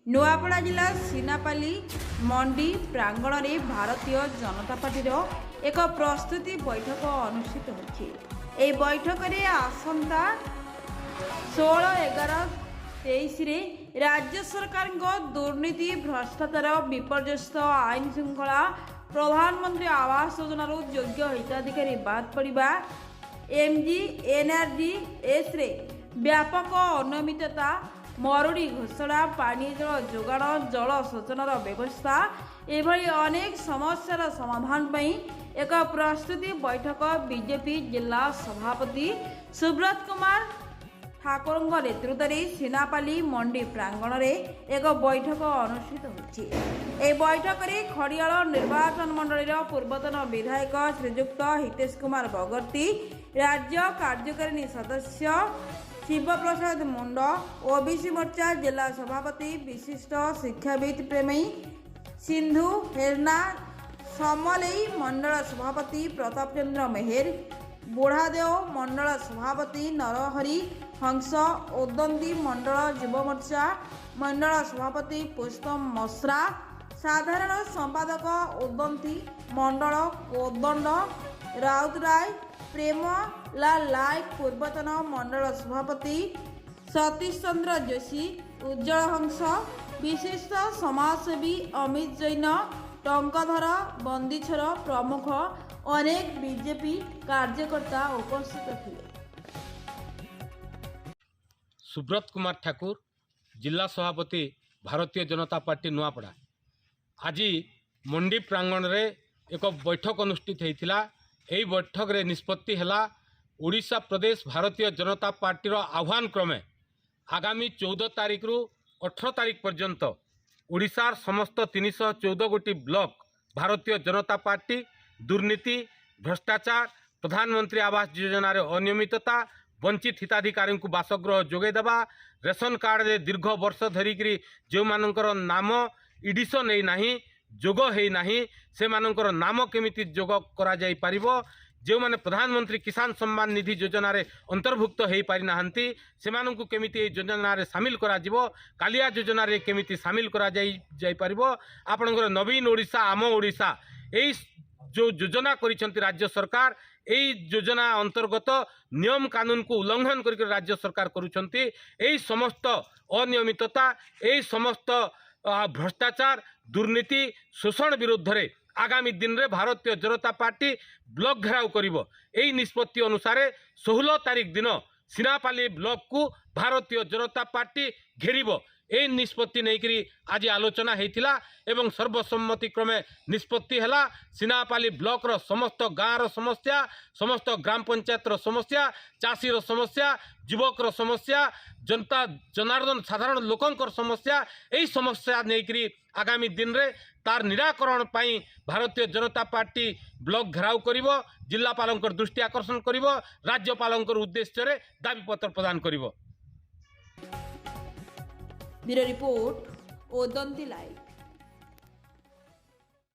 नुआपड़ा जिला सीनापाली मंडी प्रांगण में भारतीय जनता पार्टी एक प्रस्तुति बैठक अनुष्ठित होती। बैठक में आसंता 16/11/23 राज्य सरकार दुर्नीति भ्रष्टाचार विपर्यस्त आईन श्रृंखला प्रधानमंत्री आवास योजना योग्य हिताधिकारी बाद पड़ा एमजी एनआरजीएस रे व्यापक अनियमितता मरुड़ी घोषणा पानी जल जोगाण जल सेचनर व्यवस्था एभली अनेक समस्यार समाधान पई एक प्रस्तुति बैठक बीजेपी जिला सभापति सुब्रत कुमार ठाकुर नेतृत्व में सीनापाली मंडी प्रांगण में एक बैठक अनुष्ठित होती। बैठक में खड़ियाल निर्वाचन मंडल पूर्वतन विधायक श्रीजुक्त हितेश कुमार बगर्ती, राज्य कार्यकारिणी सदस्य शिव प्रसाद मुंड, ओबीसी मोर्चा जिला सभापति विशिष्ट शिक्षाविद प्रेमी सिंधु हेरना, समलई मंडल सभापति प्रताप चंद्र मेहर, बुढ़ादेव मंडल सभापति नरहरि हंस, ओदंती मंडल युव मोर्चा मंडल सभापति पुष्पम मसरा, साधारण संपादक ओदंती मंडल कोदंड राउतराय, प्रेमलाल नायक पूर्वतन मंडल सभापति सतीश चंद्र जोशी, उज्जवल हंस, विशिष्ट समाजसेवी अमित जैन, टंकाधर बंदीछर प्रमुख अनेक बीजेपी कार्यकर्ता उपस्थित थे। सुब्रत कुमार ठाकुर जिला सभापति भारतीय जनता पार्टी नुआपड़ा आज मंडी प्रांगण रे एक बैठक अनुष्ठित होता। यही बैठक रे निष्पत्ति है ओडिशा प्रदेश भारतीय जनता पार्टीर आह्वान क्रमे आगामी 14 तारिख रु 18 तारिख पर्यंत ओडिशार समस्त 314 गोटी ब्लॉक भारतीय जनता पार्टी दुर्नीति भ्रष्टाचार प्रधानमंत्री आवास योजना अनियमितता वंचित हिताधिकारी को बासगृह जोगेदेवा रेशन कार्ड रे दीर्घ वर्ष धरिक जो मानकर नाम इडिशन है नहीं जोग है नहीं से मानकर नाम केमिति जोग करा जाई परिबो जो माने प्रधानमंत्री किसान सम्मान निधि योजना रे अंतर्भुक्त हो पारि नाहंती से माननकु केमिति योजना रे शामिल करा जिवो कालिया योजना रे केमिति शामिल करा जाई परिबो आपनकर नवीन ओडिशा आम ओडिशा एई जो योजना करिसेंती राज्य सरकार एई योजना अंतर्गत नियम कानून को उल्लंघन करके राज्य सरकार करुछंती। एई समस्त अनियमितता एई समस्त भ्रष्टाचार दुर्नीति शोषण विरुद्ध रे आगामी दिन रे भारतीय जनता पार्टी ब्लॉक घेराव करिवो। एई निष्पत्ति अनुसार 16 तारिख दिन सीनापाली ब्लॉक को भारतीय जनता पार्टी घेरिबो। एई निष्पत्ति नैकरी आज आलोचना होता एवं सर्वसम्मति क्रमे निष्पत्ति है सीनापाली ब्लॉक रो समस्त गाँव समस्या समस्त ग्राम पंचायत समस्या चाषी समस्या युवक समस्या जनता जनार्दन साधारण लोकंकर समस्या यही समस्या नैकरी आगामी दिन रे तार निराकरण पाई भारतीय जनता पार्टी ब्लॉक घेराव करिवो जिलापालंकर दृष्टि आकर्षण करिवो राज्यपालंकर उद्देश्य रे दाबीपत्र प्रदान करिवो। ब्यूरो रिपोर्ट ओदंती लाइव।